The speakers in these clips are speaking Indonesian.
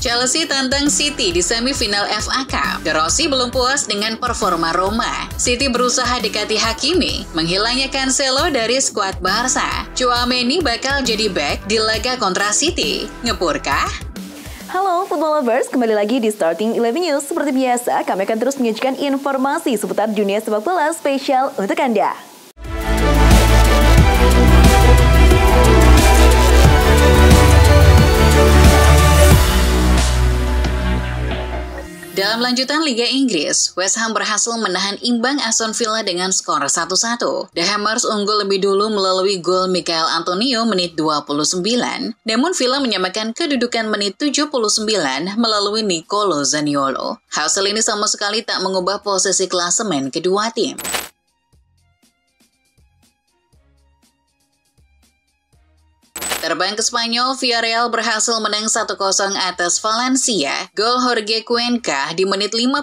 Chelsea tantang City di semifinal FA Cup. De Rossi belum puas dengan performa Roma. City berusaha dekati Hakimi, menghilangnya Cancelo dari skuad Barca. Tchouaméni bakal jadi back di laga kontra City. Ngepurkah? Halo Football Lovers, kembali lagi di Starting 11 News. Seperti biasa, kami akan terus menyajikan informasi seputar dunia sepak bola spesial untuk Anda. Dalam lanjutan Liga Inggris, West Ham berhasil menahan imbang Aston Villa dengan skor 1-1. The Hammers unggul lebih dulu melalui gol Michail Antonio menit 29, namun Villa menyamakan kedudukan menit 79 melalui Nicolo Zaniolo. Hasil ini sama sekali tak mengubah posisi klasemen kedua tim. Terbang ke Spanyol, Villarreal berhasil menang 1-0 atas Valencia. Gol Jorge Cuenca di menit 54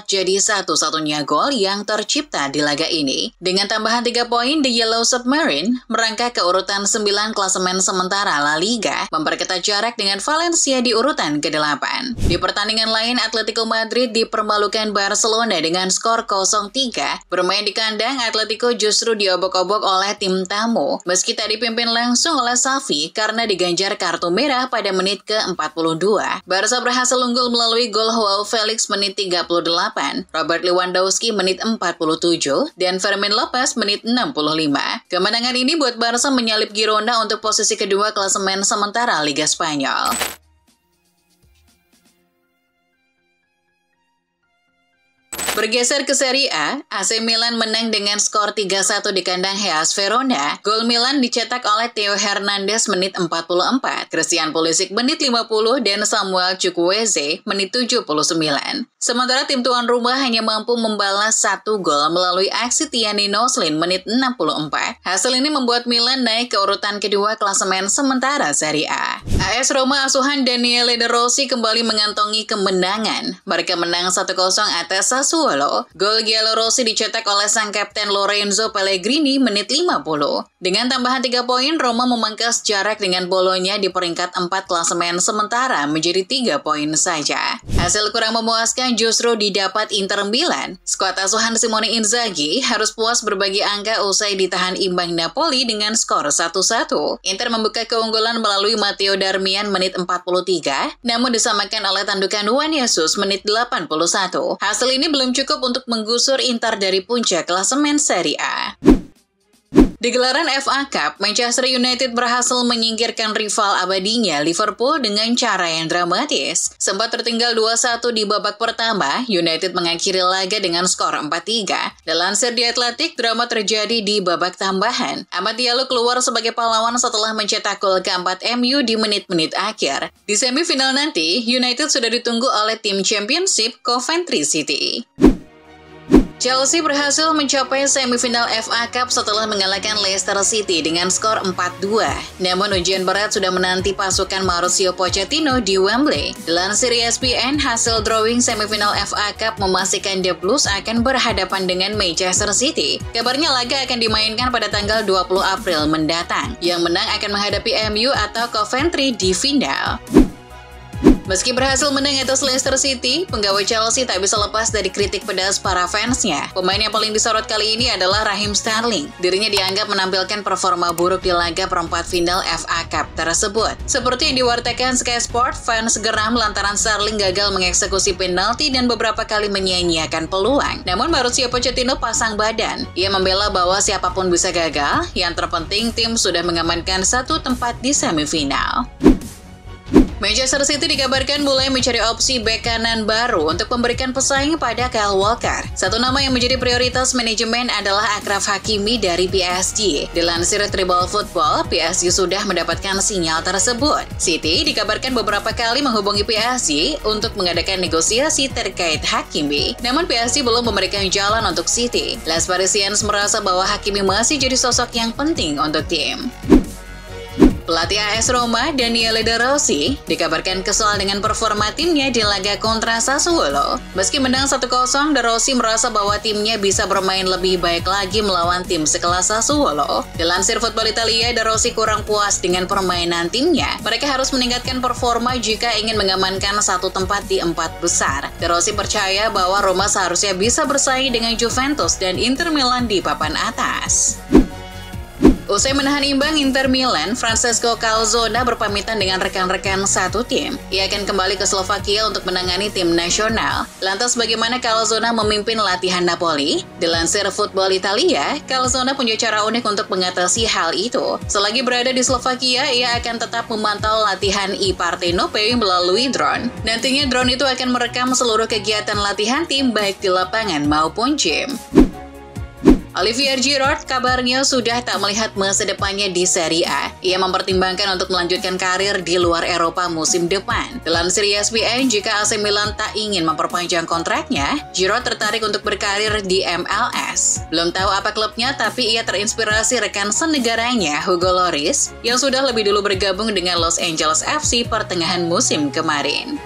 jadi satu-satunya gol yang tercipta di laga ini. Dengan tambahan 3 poin, The Yellow Submarine merangkak ke urutan 9 klasemen sementara La Liga, memperketat jarak dengan Valencia di urutan ke-8. Di pertandingan lain, Atletico Madrid dipermalukan Barcelona dengan skor 0-3. Bermain di kandang, Atletico justru diobok-obok oleh tim tamu, meski tak dipimpin langsung oleh Xavi karena diganjar kartu merah pada menit ke-42. Barca berhasil unggul melalui gol Joao Felix menit 38, Robert Lewandowski menit 47, dan Fermin Lopez menit 65. Kemenangan ini buat Barca menyalip Girona untuk posisi kedua klasemen sementara Liga Spanyol. Bergeser ke Serie A, AC Milan menang dengan skor 3-1 di kandang Hellas Verona. Gol Milan dicetak oleh Theo Hernandez menit 44, Christian Pulisic menit 50, dan Samuel Chukwueze menit 79. Sementara tim tuan rumah hanya mampu membalas 1 gol melalui aksi Tiani Noslin menit 64. Hasil ini membuat Milan naik ke urutan kedua klasemen sementara Serie A. AS Roma asuhan Daniele De Rossi kembali mengantongi kemenangan. Mereka menang 1-0 atas Sassuolo. Gol Giallorossi dicetak oleh sang kapten Lorenzo Pellegrini menit 50. Dengan tambahan 3 poin, Roma memangkas jarak dengan Bologna di peringkat 4 klasemen sementara menjadi 3 poin saja. Hasil kurang memuaskan justru didapat Inter Milan. Skuad asuhan Simone Inzaghi harus puas berbagi angka usai ditahan imbang Napoli dengan skor 1-1. Inter membuka keunggulan melalui Matteo Darmian menit 43, namun disamakan oleh tandukan Juan Jesus menit 81. Hasil ini belum cukup untuk menggusur Inter dari puncak klasemen Serie A. Di gelaran FA Cup, Manchester United berhasil menyingkirkan rival abadinya Liverpool dengan cara yang dramatis. Sempat tertinggal 2-1 di babak pertama, United mengakhiri laga dengan skor 4-3. Dilansir di Athletic, drama terjadi di babak tambahan. Amad Diallo keluar sebagai pahlawan setelah mencetak gol keempat MU di menit-menit akhir. Di semifinal nanti, United sudah ditunggu oleh tim Championship Coventry City. Chelsea berhasil mencapai semifinal FA Cup setelah mengalahkan Leicester City dengan skor 4-2. Namun ujian berat sudah menanti pasukan Mauricio Pochettino di Wembley. Dilansir ESPN, hasil drawing semifinal FA Cup memastikan The Blues akan berhadapan dengan Manchester City. Kabarnya laga akan dimainkan pada tanggal 20 April mendatang. Yang menang akan menghadapi MU atau Coventry di final. Meski berhasil menang atas Leicester City, penggawa Chelsea tak bisa lepas dari kritik pedas para fansnya. Pemain yang paling disorot kali ini adalah Raheem Sterling. Dirinya dianggap menampilkan performa buruk di laga perempat final FA Cup tersebut. Seperti yang diwartakan Sky Sport, fans geram lantaran Sterling gagal mengeksekusi penalti dan beberapa kali menyia-nyiakan peluang. Namun Mauricio Pochettino pasang badan. Ia membela bahwa siapapun bisa gagal, yang terpenting tim sudah mengamankan 1 tempat di semifinal. Manchester City dikabarkan mulai mencari opsi bek kanan baru untuk memberikan pesaing pada Kyle Walker. Satu nama yang menjadi prioritas manajemen adalah Achraf Hakimi dari PSG. Dilansir Tribal Football, PSG sudah mendapatkan sinyal tersebut. City dikabarkan beberapa kali menghubungi PSG untuk mengadakan negosiasi terkait Hakimi. Namun PSG belum memberikan jalan untuk City. Les Parisiens merasa bahwa Hakimi masih jadi sosok yang penting untuk tim. Pelatih AS Roma, Daniele De Rossi, dikabarkan kesal dengan performa timnya di laga kontra Sassuolo. Meski menang 1-0, De Rossi merasa bahwa timnya bisa bermain lebih baik lagi melawan tim sekelas Sassuolo. Dilansir Football Italia, De Rossi kurang puas dengan permainan timnya. Mereka harus meningkatkan performa jika ingin mengamankan satu tempat di 4 besar. De Rossi percaya bahwa Roma seharusnya bisa bersaing dengan Juventus dan Inter Milan di papan atas. Usai menahan imbang Inter Milan, Francesco Calzona berpamitan dengan rekan-rekan satu tim. Ia akan kembali ke Slovakia untuk menangani tim nasional. Lantas bagaimana Calzona memimpin latihan Napoli? Dilansir Football Italia, Calzona punya cara unik untuk mengatasi hal itu. Selagi berada di Slovakia, ia akan tetap memantau latihan I Partenope melalui drone. Nantinya drone itu akan merekam seluruh kegiatan latihan tim baik di lapangan maupun gym. Olivier Giroud kabarnya sudah tak melihat masa depannya di Serie A. Ia mempertimbangkan untuk melanjutkan karir di luar Eropa musim depan. Dilansir ESPN, jika AC Milan tak ingin memperpanjang kontraknya, Giroud tertarik untuk berkarir di MLS. Belum tahu apa klubnya, tapi ia terinspirasi rekan senegaranya Hugo Lloris yang sudah lebih dulu bergabung dengan Los Angeles FC pertengahan musim kemarin.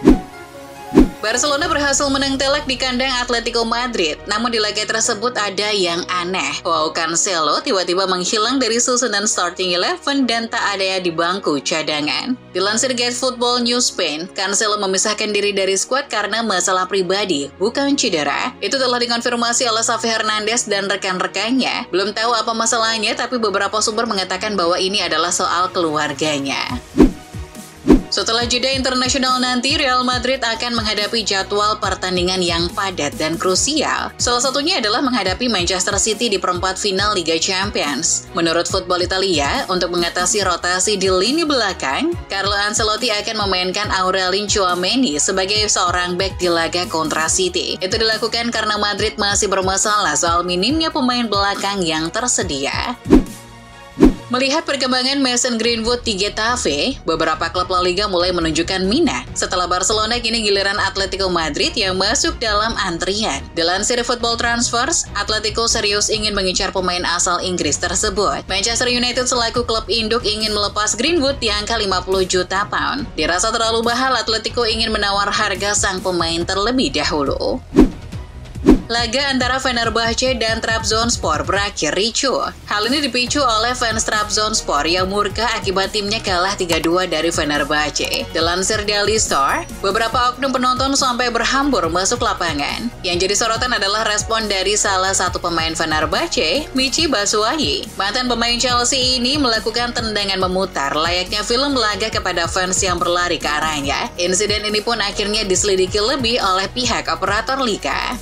Barcelona berhasil menang telak di kandang Atletico Madrid, namun di laga tersebut ada yang aneh. Cancelo tiba-tiba menghilang dari susunan starting 11 dan tak ada di bangku cadangan. Dilansir Get Football News Spain, Cancelo memisahkan diri dari skuad karena masalah pribadi, bukan cedera. Itu telah dikonfirmasi oleh Xavi Hernandez dan rekan-rekannya. Belum tahu apa masalahnya, tapi beberapa sumber mengatakan bahwa ini adalah soal keluarganya. Setelah jeda internasional nanti, Real Madrid akan menghadapi jadwal pertandingan yang padat dan krusial. Salah satunya adalah menghadapi Manchester City di perempat final Liga Champions. Menurut Football Italia, untuk mengatasi rotasi di lini belakang, Carlo Ancelotti akan memainkan Aurelien Tchouameni sebagai seorang bek di laga kontra City. Itu dilakukan karena Madrid masih bermasalah soal minimnya pemain belakang yang tersedia. Melihat perkembangan Mason Greenwood di Getafe, beberapa klub La Liga mulai menunjukkan minat. Setelah Barcelona, kini giliran Atletico Madrid yang masuk dalam antrian. Dilansir Football Transfers, Atletico serius ingin mengincar pemain asal Inggris tersebut. Manchester United selaku klub induk ingin melepas Greenwood di angka 50 juta pound. Dirasa terlalu mahal, Atletico ingin menawar harga sang pemain terlebih dahulu. Laga antara Fenerbahce dan Trabzonspor berakhir ricuh. Hal ini dipicu oleh fans Trabzonspor yang murka akibat timnya kalah 3-2 dari Fenerbahce. Dilansir Daily Star, beberapa oknum penonton sampai berhambur masuk lapangan. Yang jadi sorotan adalah respon dari salah satu pemain Fenerbahce, Michy Batshuayi. Mantan pemain Chelsea ini melakukan tendangan memutar layaknya film laga kepada fans yang berlari ke arahnya. Insiden ini pun akhirnya diselidiki lebih oleh pihak operator liga.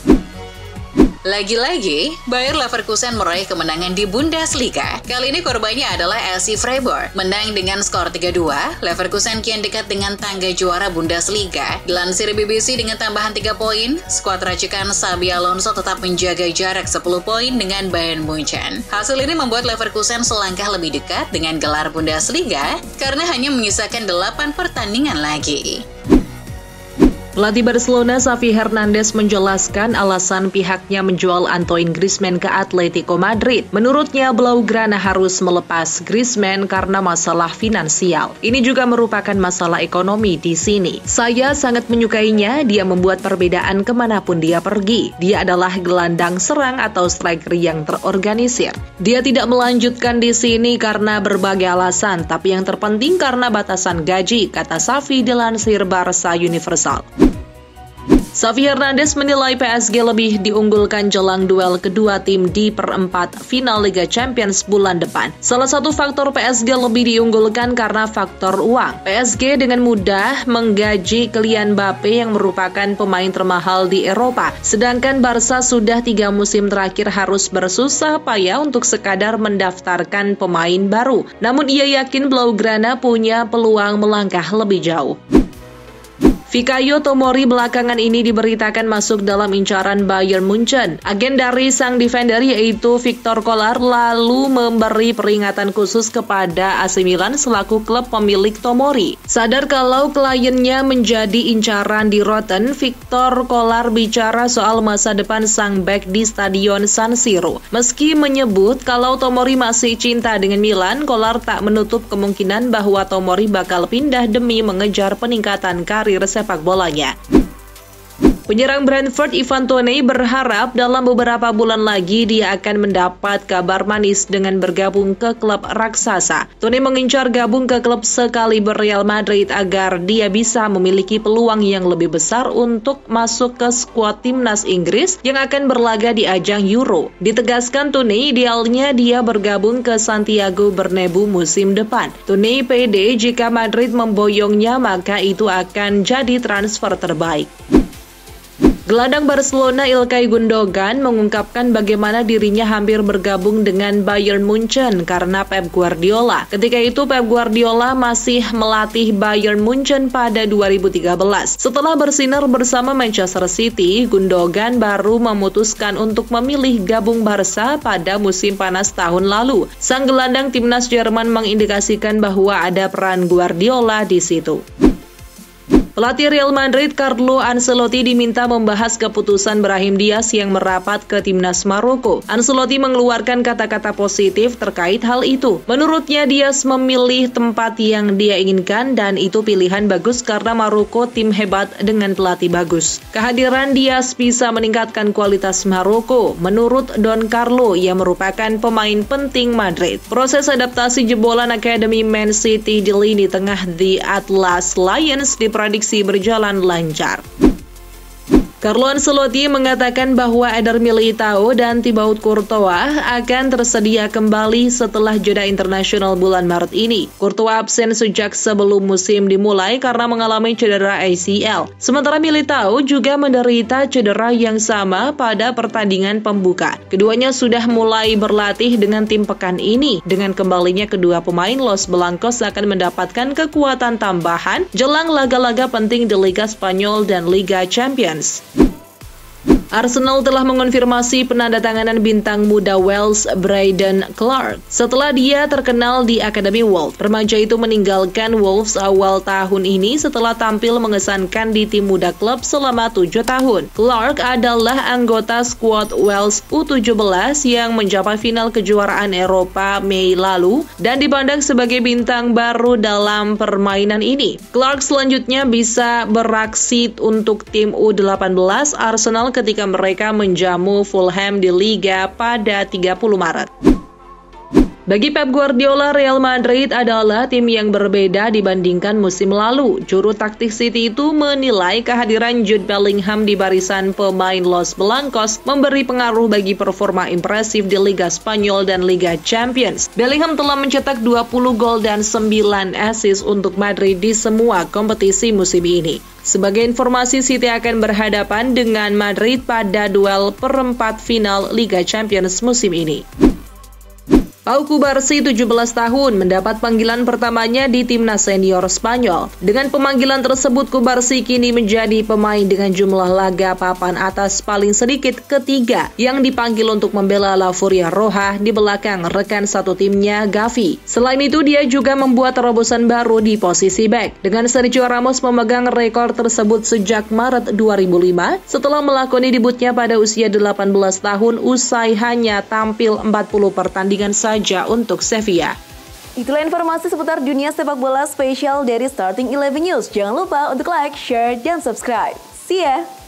Lagi-lagi, Bayer Leverkusen meraih kemenangan di Bundesliga. Kali ini korbannya adalah SC Freiburg. Menang dengan skor 3-2, Leverkusen kian dekat dengan tangga juara Bundesliga. Dilansir BBC dengan tambahan 3 poin, skuad racikan Xabi Alonso tetap menjaga jarak 10 poin dengan Bayern Munchen. Hasil ini membuat Leverkusen selangkah lebih dekat dengan gelar Bundesliga karena hanya menyisakan 8 pertandingan lagi. Pelatih Barcelona Xavi Hernandez menjelaskan alasan pihaknya menjual Antoine Griezmann ke Atletico Madrid. Menurutnya, Blaugrana harus melepas Griezmann karena masalah finansial. Ini juga merupakan masalah ekonomi di sini. Saya sangat menyukainya, dia membuat perbedaan kemanapun dia pergi. Dia adalah gelandang serang atau striker yang terorganisir. Dia tidak melanjutkan di sini karena berbagai alasan, tapi yang terpenting karena batasan gaji, kata Xavi dilansir Barca Universal. Xavi Hernandez menilai PSG lebih diunggulkan jelang duel kedua tim di perempat final Liga Champions bulan depan. Salah satu faktor PSG lebih diunggulkan karena faktor uang. PSG dengan mudah menggaji Kylian Mbappe yang merupakan pemain termahal di Eropa. Sedangkan Barca sudah 3 musim terakhir harus bersusah payah untuk sekadar mendaftarkan pemain baru. Namun ia yakin Blaugrana punya peluang melangkah lebih jauh. Fikayo Tomori belakangan ini diberitakan masuk dalam incaran Bayern Munchen. Agen dari sang defender yaitu Victor Kolar lalu memberi peringatan khusus kepada AC Milan selaku klub pemilik Tomori. Sadar kalau kliennya menjadi incaran di Rotten, Victor Kolar bicara soal masa depan sang bek di Stadion San Siro. Meski menyebut kalau Tomori masih cinta dengan Milan, Kolar tak menutup kemungkinan bahwa Tomori bakal pindah demi mengejar peningkatan karir sepak bolanya. Penyerang Brentford Ivan Toney berharap dalam beberapa bulan lagi dia akan mendapat kabar manis dengan bergabung ke klub raksasa. Toney mengincar gabung ke klub sekaliber Real Madrid agar dia bisa memiliki peluang yang lebih besar untuk masuk ke skuad timnas Inggris yang akan berlaga di ajang Euro. Ditegaskan Toney idealnya dia bergabung ke Santiago Bernabeu musim depan. Toney pede jika Madrid memboyongnya maka itu akan jadi transfer terbaik. Gelandang Barcelona Ilkay Gundogan mengungkapkan bagaimana dirinya hampir bergabung dengan Bayern Munchen karena Pep Guardiola. Ketika itu Pep Guardiola masih melatih Bayern Munchen pada 2013. Setelah bersinar bersama Manchester City, Gundogan baru memutuskan untuk memilih gabung Barca pada musim panas tahun lalu. Sang gelandang timnas Jerman mengindikasikan bahwa ada peran Guardiola di situ. Pelatih Real Madrid Carlo Ancelotti diminta membahas keputusan Brahim Diaz yang merapat ke timnas Maroko. Ancelotti mengeluarkan kata-kata positif terkait hal itu. Menurutnya Diaz memilih tempat yang dia inginkan dan itu pilihan bagus karena Maroko tim hebat dengan pelatih bagus. Kehadiran Diaz bisa meningkatkan kualitas Maroko. Menurut Don Carlo, ia merupakan pemain penting Madrid. Proses adaptasi jebolan Akademi Man City di lini tengah The Atlas Lions diprediksi berjalan lancar. Carlo Ancelotti mengatakan bahwa Eder Militao dan Thibaut Courtois akan tersedia kembali setelah jeda internasional bulan Maret ini. Courtois absen sejak sebelum musim dimulai karena mengalami cedera ACL. Sementara Militao juga menderita cedera yang sama pada pertandingan pembuka. Keduanya sudah mulai berlatih dengan tim pekan ini. Dengan kembalinya kedua pemain, Los Blancos akan mendapatkan kekuatan tambahan jelang laga-laga penting di Liga Spanyol dan Liga Champions. Arsenal telah mengonfirmasi penandatanganan bintang muda Wales Brayden Clark setelah dia terkenal di Akademi Wolves. Remaja itu meninggalkan Wolves awal tahun ini setelah tampil mengesankan di tim muda klub selama 7 tahun. Clark adalah anggota skuad Wales U17 yang mencapai final kejuaraan Eropa Mei lalu dan dipandang sebagai bintang baru dalam permainan ini. Clark selanjutnya bisa beraksi untuk tim U18 Arsenal ketika mereka menjamu Fulham di Liga pada 30 Maret. Bagi Pep Guardiola, Real Madrid adalah tim yang berbeda dibandingkan musim lalu. Juru taktik City itu menilai kehadiran Jude Bellingham di barisan pemain Los Blancos memberi pengaruh bagi performa impresif di Liga Spanyol dan Liga Champions. Bellingham telah mencetak 20 gol dan 9 assist untuk Madrid di semua kompetisi musim ini. Sebagai informasi, City akan berhadapan dengan Madrid pada duel perempat final Liga Champions musim ini. Pau Cubarsí, 17 tahun, mendapat panggilan pertamanya di timnas senior Spanyol. Dengan pemanggilan tersebut, Cubarsí kini menjadi pemain dengan jumlah laga papan atas paling sedikit ketiga yang dipanggil untuk membela La Furia Roja di belakang rekan satu timnya Gavi. Selain itu, dia juga membuat terobosan baru di posisi bek. Dengan Sergio Ramos memegang rekor tersebut sejak Maret 2005 setelah melakoni debutnya pada usia 18 tahun usai hanya tampil 40 pertandingan saja untuk Sevilla. Itulah informasi seputar dunia sepak bola spesial dari Starting 11 News. Jangan lupa untuk like, share, dan subscribe. See ya!